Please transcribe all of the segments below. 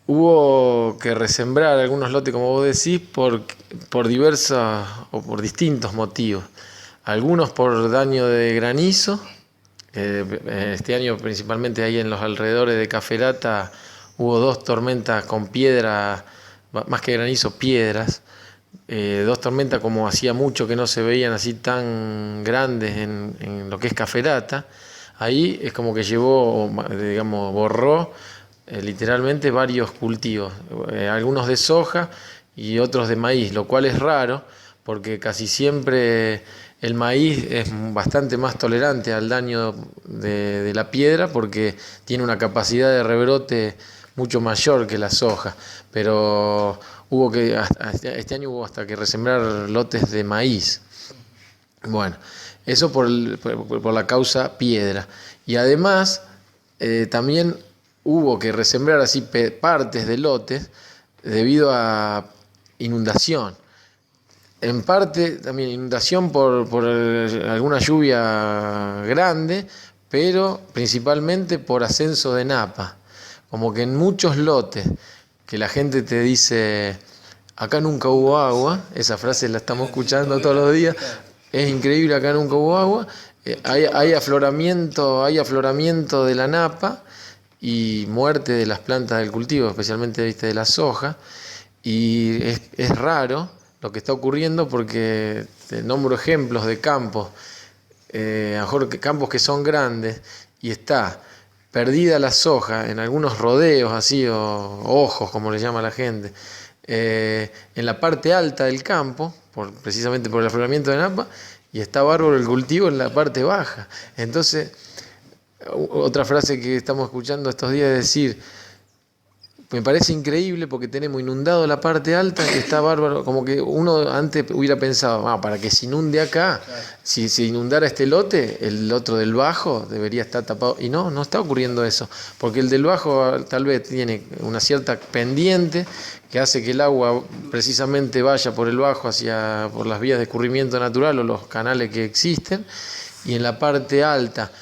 Hubo que resembrar algunos lotes, como vos decís, por diversas o por distintos motivos. Algunos por daño de granizo. Este año, principalmente ahí en los alrededores de Caferata, hubo dos tormentas con piedra, más que granizo, piedras. Dos tormentas como hacía mucho que no se veían así tan grandes en lo que es Caferata. Ahí es como que llevó, digamos, borró literalmente varios cultivos, algunos de soja y otros de maíz, lo cual es raro porque casi siempre el maíz es bastante más tolerante al daño de la piedra porque tiene una capacidad de rebrote mucho mayor que la soja, pero este año hubo hasta que resembrar lotes de maíz. Bueno, eso por la causa piedra. Y además, también hubo que resembrar así partes de lotes debido a inundación. En parte también inundación por alguna lluvia grande, pero principalmente por ascenso de napa. Como que en muchos lotes que la gente te dice, acá nunca hubo agua, esa frase la estamos escuchando todos los días, es increíble, acá nunca hubo agua, hay afloramiento de la napa y muerte de las plantas del cultivo, especialmente, viste, de la soja, y es raro lo que está ocurriendo porque te nombro ejemplos de campos, a lo mejor campos que son grandes y está perdida la soja en algunos rodeos así o ojos como le llama la gente, en la parte alta del campo, precisamente por el afloramiento de napa, y está bárbaro el cultivo en la parte baja. Entonces, otra frase que estamos escuchando estos días es decir, me parece increíble porque tenemos inundado la parte alta y está bárbaro, como que uno antes hubiera pensado, para que se inunde acá, claro, si se inundara este lote, el otro del bajo debería estar tapado, y no está ocurriendo eso, porque el del bajo tal vez tiene una cierta pendiente que hace que el agua precisamente vaya por el bajo por las vías de escurrimiento natural o los canales que existen, y en la parte alta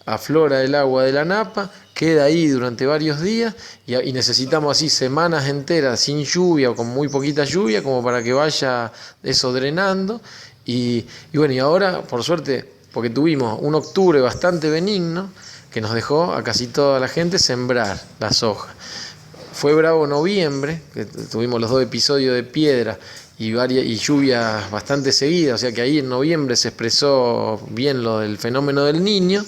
aflora el agua de la napa, queda ahí durante varios días y necesitamos así semanas enteras sin lluvia o con muy poquita lluvia como para que vaya eso drenando y bueno, y ahora por suerte, porque tuvimos un octubre bastante benigno que nos dejó a casi toda la gente sembrar la soja. Fue bravo noviembre, que tuvimos los dos episodios de piedra y lluvias bastante seguidas, o sea que ahí en noviembre se expresó bien lo del fenómeno del Niño.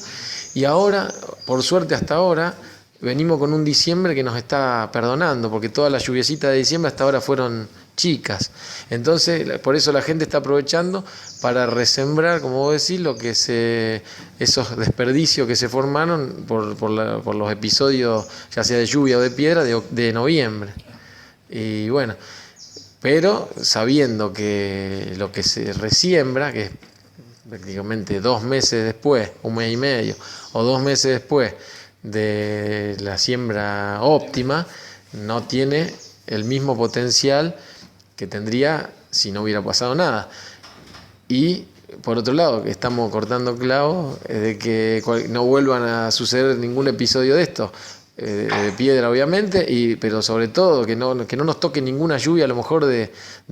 Y ahora, por suerte hasta ahora, venimos con un diciembre que nos está perdonando, porque todas las lluviecitas de diciembre hasta ahora fueron chicas. Entonces, por eso la gente está aprovechando para resembrar, como vos decís, esos desperdicios que se formaron por los episodios, ya sea de lluvia o de piedra, de noviembre. Y bueno, pero sabiendo que lo que se resiembra, que es prácticamente 2 meses después, 1 mes y medio, o 2 meses después de la siembra óptima, no tiene el mismo potencial que tendría si no hubiera pasado nada. Y por otro lado, que estamos cortando clavos, de que no vuelvan a suceder ningún episodio de esto, de piedra obviamente, pero sobre todo que no nos toque ninguna lluvia, a lo mejor de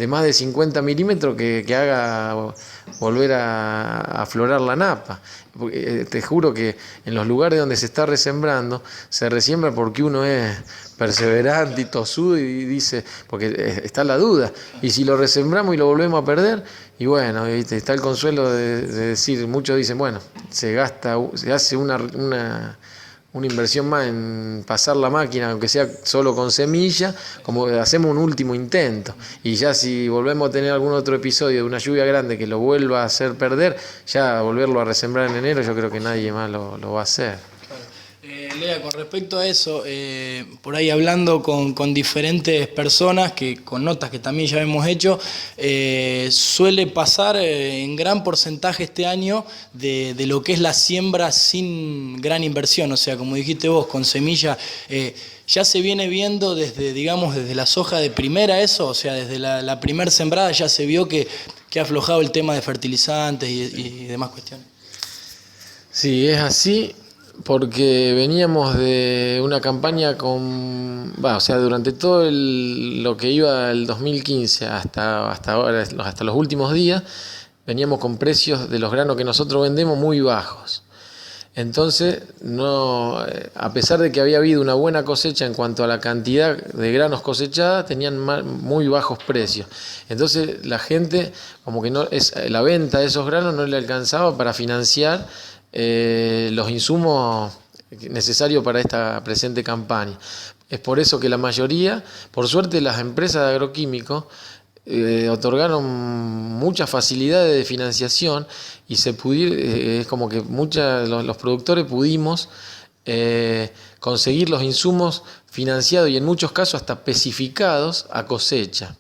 más de 50 milímetros que haga volver a aflorar la napa. Porque, te juro que en los lugares donde se está resembrando, se resiembra porque uno es perseverante y tosudo y dice, porque está la duda, y si lo resembramos y lo volvemos a perder, y bueno, ¿viste? Está el consuelo de decir, muchos dicen, bueno, se hace una inversión más en pasar la máquina, aunque sea solo con semilla, como hacemos un último intento. Y ya si volvemos a tener algún otro episodio de una lluvia grande que lo vuelva a hacer perder, ya volverlo a resembrar en enero, yo creo que nadie más lo va a hacer. Lea, con respecto a eso, por ahí hablando con diferentes personas, con notas que también ya hemos hecho, suele pasar en gran porcentaje este año de lo que es la siembra sin gran inversión, o sea, como dijiste vos, con semilla, ya se viene viendo desde la soja de primera eso, o sea, desde la primer sembrada ya se vio que ha aflojado el tema de fertilizantes y demás cuestiones. Sí, es así. Porque veníamos de una campaña o sea, durante todo lo que iba el 2015 hasta ahora, hasta los últimos días, veníamos con precios de los granos que nosotros vendemos muy bajos. Entonces, no, a pesar de que había habido una buena cosecha en cuanto a la cantidad de granos cosechadas, tenían muy bajos precios. Entonces, la gente, como que la venta de esos granos no le alcanzaba para financiar los insumos necesarios para esta presente campaña. Es por eso que la mayoría, por suerte, las empresas de agroquímicos otorgaron muchas facilidades de financiación y es como que los productores pudimos conseguir los insumos financiados y en muchos casos hasta especificados a cosecha.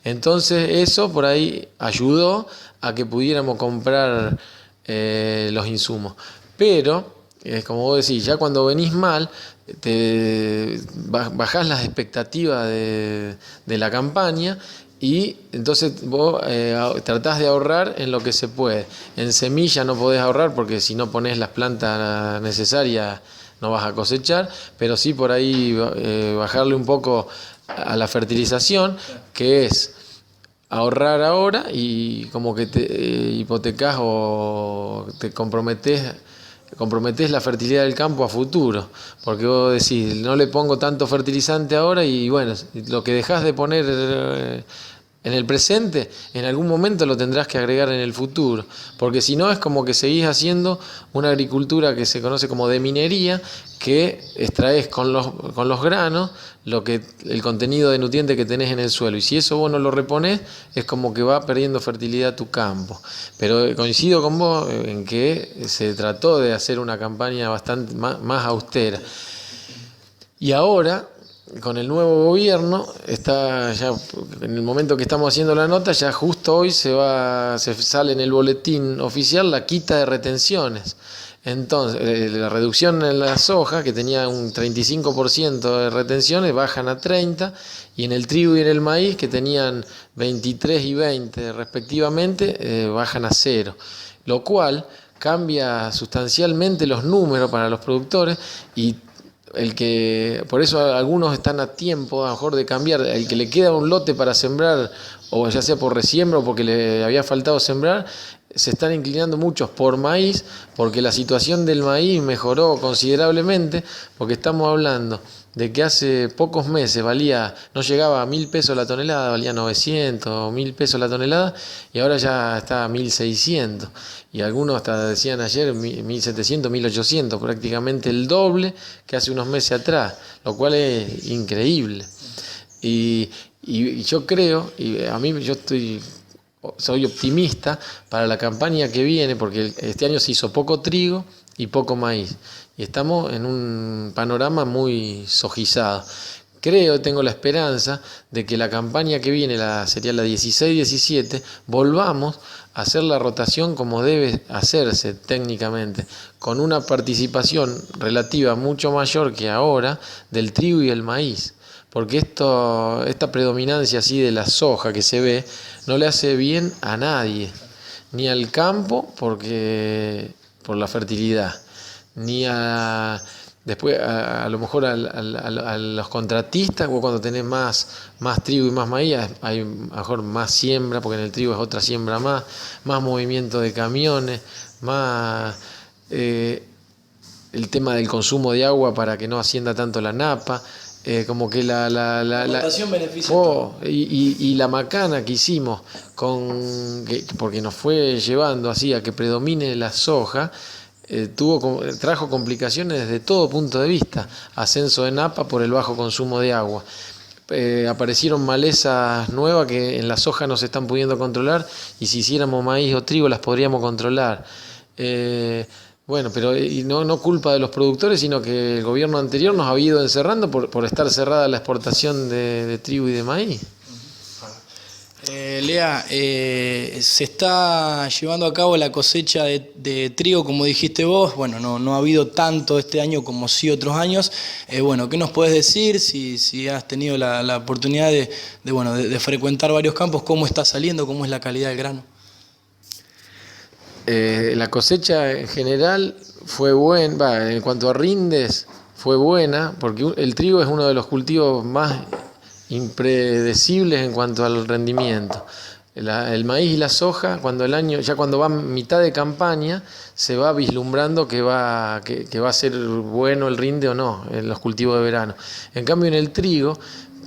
Entonces eso por ahí ayudó a que pudiéramos comprar los insumos. Pero, como vos decís, ya cuando venís mal, bajás las expectativas de la campaña y entonces vos tratás de ahorrar en lo que se puede. En semilla no podés ahorrar porque si no ponés las plantas necesarias no vas a cosechar, pero sí por ahí bajarle un poco a la fertilización, que es ahorrar ahora y como que te hipotecás o te comprometés la fertilidad del campo a futuro, porque vos decís, no le pongo tanto fertilizante ahora y bueno, lo que dejás de poner en el presente, en algún momento lo tendrás que agregar en el futuro, porque si no es como que seguís haciendo una agricultura que se conoce como de minería, que extraes con los granos el contenido de nutrientes que tenés en el suelo, y si eso vos no lo reponés, es como que va perdiendo fertilidad tu campo. Pero coincido con vos en que se trató de hacer una campaña bastante más austera. Y ahora, con el nuevo gobierno, está ya en el momento que estamos haciendo la nota, ya justo hoy se sale en el boletín oficial la quita de retenciones. Entonces, la reducción en la soja, que tenía un 35% de retenciones, bajan a 30%, y en el trigo y en el maíz, que tenían 23 y 20 respectivamente, bajan a 0. Lo cual cambia sustancialmente los números para los productores y por eso algunos están a tiempo a lo mejor de cambiar. El que le queda un lote para sembrar, o ya sea por resiembra o porque le había faltado sembrar, se están inclinando muchos por maíz, porque la situación del maíz mejoró considerablemente, porque estamos hablando de que hace pocos meses no llegaba a 1.000 pesos la tonelada, valía 900, 1.000 pesos la tonelada, y ahora ya está a 1.600, y algunos hasta decían ayer 1.700, 1.800, prácticamente el doble que hace unos meses atrás, lo cual es increíble. Y yo creo, soy optimista para la campaña que viene, porque este año se hizo poco trigo y poco maíz, y estamos en un panorama muy sojizado. Tengo la esperanza de que la campaña que viene, sería la 16-17, volvamos a hacer la rotación como debe hacerse técnicamente, con una participación relativa mucho mayor que ahora del trigo y el maíz. Porque esta predominancia así de la soja que se ve no le hace bien a nadie, ni al campo por la fertilidad, ni después a lo mejor a los contratistas, o cuando tenés más trigo y más maíz, hay a lo mejor más siembra, porque en el trigo es otra siembra más movimiento de camiones, más el tema del consumo de agua para que no ascienda tanto la napa. Como que la rotación beneficia y la macana que hicimos porque nos fue llevando así a que predomine la soja, trajo complicaciones desde todo punto de vista, ascenso de napa por el bajo consumo de agua, aparecieron malezas nuevas que en la soja no se están pudiendo controlar, y si hiciéramos maíz o trigo las podríamos controlar. Bueno, pero no culpa de los productores, sino que el gobierno anterior nos había ido encerrando por estar cerrada la exportación de trigo y de maíz. Lea, se está llevando a cabo la cosecha de trigo, como dijiste vos. Bueno, no ha habido tanto este año como sí otros años. Bueno, ¿qué nos puedes decir? Si has tenido la oportunidad de frecuentar varios campos, ¿cómo está saliendo? ¿Cómo es la calidad del grano? La cosecha en general fue en cuanto a rindes, fue buena, porque el trigo es uno de los cultivos más impredecibles en cuanto al rendimiento. El maíz y la soja, cuando va a mitad de campaña, se va vislumbrando que va a ser bueno el rinde o no en los cultivos de verano. En cambio, en el trigo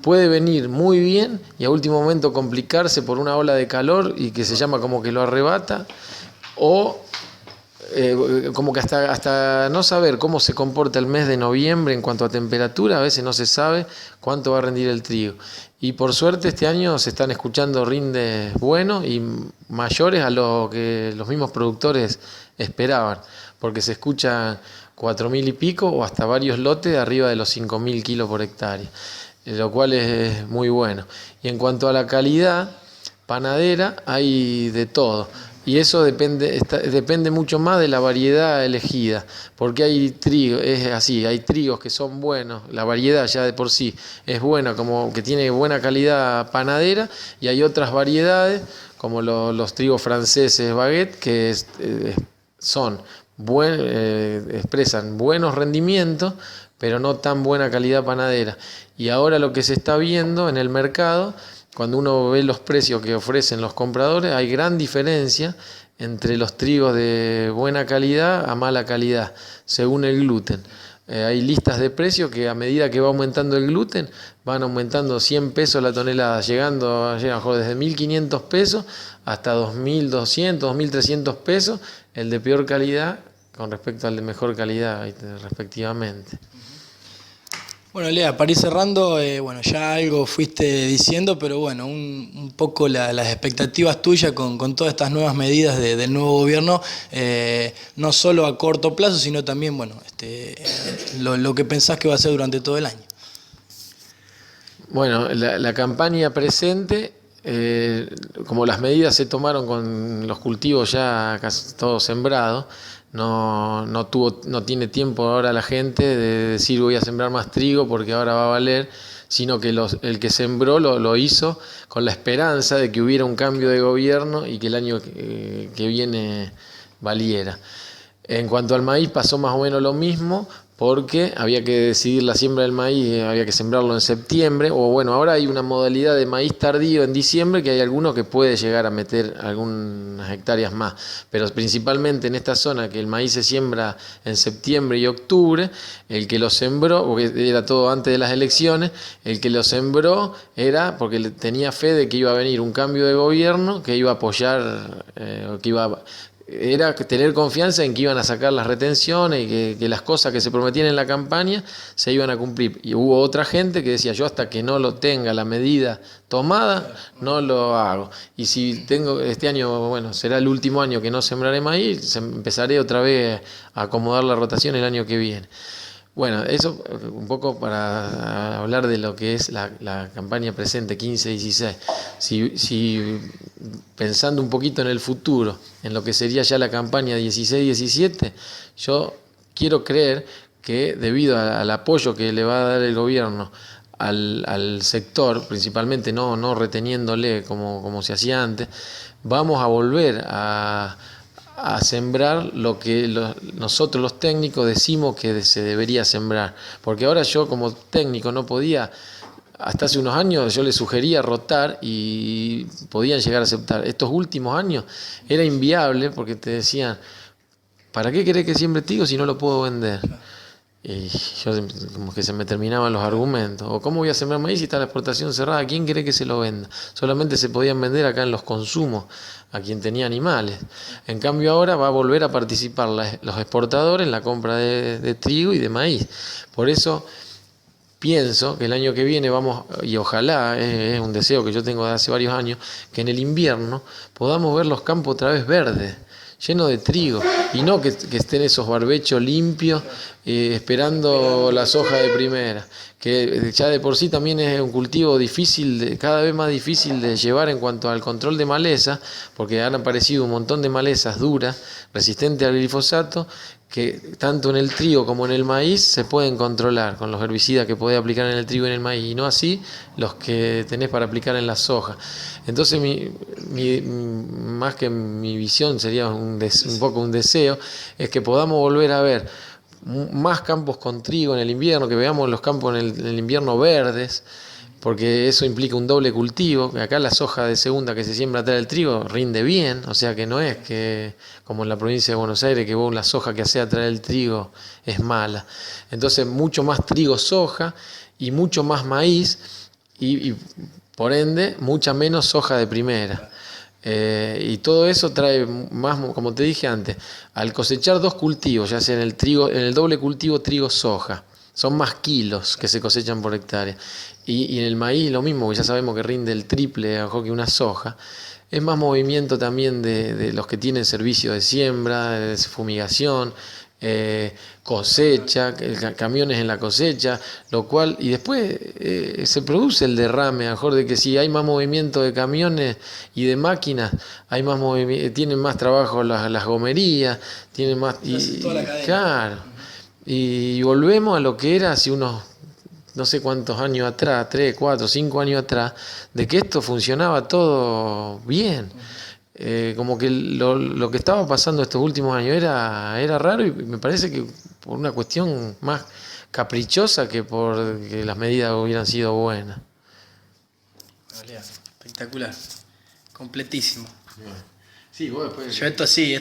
puede venir muy bien y a último momento complicarse por una ola de calor y que se llama como que lo arrebata, o como que hasta no saber cómo se comporta el mes de noviembre en cuanto a temperatura, a veces no se sabe cuánto va a rendir el trigo. Y por suerte este año se están escuchando rindes buenos y mayores a lo que los mismos productores esperaban, porque se escuchan 4.000 y pico o hasta varios lotes arriba de los 5.000 kilos por hectárea, lo cual es muy bueno. Y en cuanto a la calidad panadera, hay de todo. Y eso depende mucho más de la variedad elegida, porque hay trigos que son buenos, la variedad ya de por sí es buena, como que tiene buena calidad panadera, y hay otras variedades, como los trigos franceses baguette, que expresan buenos rendimientos, pero no tan buena calidad panadera. Y ahora lo que se está viendo en el mercado, cuando uno ve los precios que ofrecen los compradores, hay gran diferencia entre los trigos de buena calidad a mala calidad, según el gluten. Hay listas de precios que a medida que va aumentando el gluten, van aumentando 100 pesos la tonelada, llegando desde 1.500 pesos hasta 2.200, 2.300 pesos, el de peor calidad con respecto al de mejor calidad, respectivamente. Bueno, Lea, para ir cerrando, ya algo fuiste diciendo, pero bueno, un poco las expectativas tuyas con todas estas nuevas medidas del nuevo gobierno, no solo a corto plazo, sino también, lo que pensás que va a ser durante todo el año. Bueno, la campaña presente, como las medidas se tomaron con los cultivos ya casi todos sembrados, no tiene tiempo ahora la gente de decir voy a sembrar más trigo porque ahora va a valer, sino que el que sembró lo hizo con la esperanza de que hubiera un cambio de gobierno y que el año que viene valiera. En cuanto al maíz pasó más o menos lo mismo, porque había que decidir la siembra del maíz, había que sembrarlo en septiembre, ahora hay una modalidad de maíz tardío en diciembre, que hay algunos que puede llegar a meter algunas hectáreas más, pero principalmente en esta zona que el maíz se siembra en septiembre y octubre, el que lo sembró, porque era todo antes de las elecciones, el que lo sembró era porque tenía fe de que iba a venir un cambio de gobierno, que iba a apoyar, era tener confianza en que iban a sacar las retenciones y que las cosas que se prometían en la campaña se iban a cumplir. Y hubo otra gente que decía, yo hasta que no lo tenga la medida tomada, no lo hago. Y si tengo este año, será el último año que no sembraré maíz, empezaré otra vez a acomodar la rotación el año que viene. Bueno, eso un poco para hablar de lo que es la campaña presente 15-16. Si pensando un poquito en el futuro, en lo que sería ya la campaña 16-17, yo quiero creer que debido al apoyo que le va a dar el gobierno al sector, principalmente no reteniéndole como se hacía antes, vamos a volver a sembrar lo que nosotros los técnicos decimos que se debería sembrar, porque ahora yo como técnico no podía, hasta hace unos años yo les sugería rotar y podían llegar a aceptar. Estos últimos años era inviable porque te decían, ¿para qué querés que siembre trigo si no lo puedo vender? Y yo como que se me terminaban los argumentos. O ¿cómo voy a sembrar maíz si está la exportación cerrada? ¿Quién quiere que se lo venda? Solamente se podían vender acá en los consumos a quien tenía animales. En cambio ahora va a volver a participar los exportadores en la compra de trigo y de maíz. Por eso pienso que el año que viene y ojalá, es un deseo que yo tengo de hace varios años, que en el invierno podamos ver los campos otra vez verdes, lleno de trigo, y no que estén esos barbechos limpios esperando la soja de primera, que ya de por sí también es un cultivo cada vez más difícil de llevar en cuanto al control de maleza, porque han aparecido un montón de malezas duras, resistentes al glifosato, que tanto en el trigo como en el maíz se pueden controlar con los herbicidas que podés aplicar en el trigo y en el maíz, y no así los que tenés para aplicar en la soja. Entonces, más que mi visión sería un poco un deseo, es que podamos volver a ver más campos con trigo en el invierno, que veamos los campos en el invierno verdes, porque eso implica un doble cultivo. Acá la soja de segunda que se siembra atrás del trigo rinde bien, o sea que no es que como en la provincia de Buenos Aires, que vos la soja que hace atrás del trigo es mala. Entonces mucho más trigo soja y mucho más maíz y por ende mucha menos soja de primera. Y todo eso trae más, como te dije antes, al cosechar dos cultivos, ya sea en el trigo, en el doble cultivo trigo-soja, son más kilos que se cosechan por hectárea. Y en el maíz lo mismo, ya sabemos que rinde el triple a lo mejor que una soja. Es más movimiento también de los que tienen servicio de siembra, de fumigación, cosecha, camiones en la cosecha, lo cual, y después se produce el derrame, a lo mejor de que si hay más movimiento de camiones y de máquinas, hay más tienen más trabajo las gomerías, tienen más, claro, y volvemos a lo que era hace unos no sé cuántos años atrás, 3, 4, 5 años atrás, de que esto funcionaba todo bien. Como que lo que estaba pasando estos últimos años era raro, y me parece que por una cuestión más caprichosa que por que las medidas hubieran sido buenas. Espectacular, completísimo. Sí, vos después... Yo esto sí,